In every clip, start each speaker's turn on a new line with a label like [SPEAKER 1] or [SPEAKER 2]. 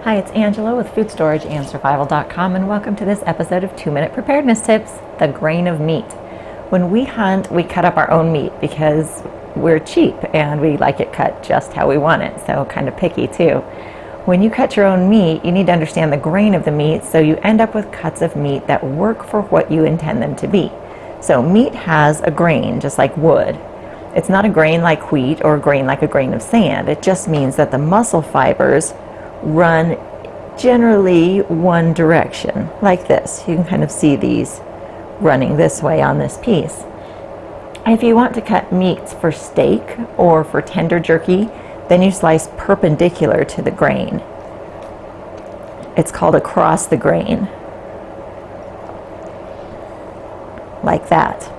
[SPEAKER 1] Hi, it's Angela with FoodStorageAndSurvival.com, and welcome to this episode of 2-Minute Preparedness Tips, the grain of meat. When we hunt, we cut up our own meat because we're cheap and we like it cut just how we want it, so kind of picky too. When you cut your own meat, you need to understand the grain of the meat so you end up with cuts of meat that work for what you intend them to be. So meat has a grain, just like wood. It's not a grain like wheat or a grain like a grain of sand. It just means that the muscle fibers run generally one direction, like this. You can kind of see these running this way on this piece. If you want to cut meats for steak or for tender jerky, then you slice perpendicular to the grain. It's called across the grain, like that.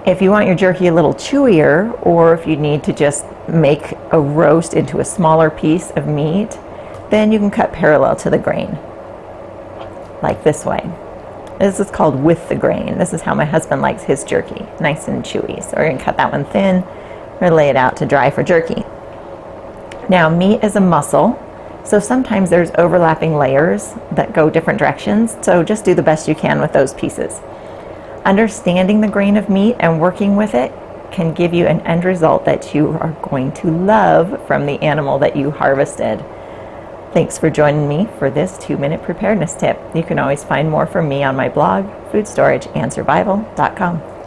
[SPEAKER 1] If you want your jerky a little chewier, or if you need to just make a roast into a smaller piece of meat, then you can cut parallel to the grain, like this way. This is called with the grain. This is how my husband likes his jerky, nice and chewy. So we're going to cut that one thin or lay it out to dry for jerky. Now, meat is a muscle, so sometimes there's overlapping layers that go different directions, so just do the best you can with those pieces. Understanding the grain of meat and working with it can give you an end result that you are going to love from the animal that you harvested. Thanks for joining me for this 2-minute preparedness tip. You can always find more from me on my blog, FoodStorageAndSurvival.com.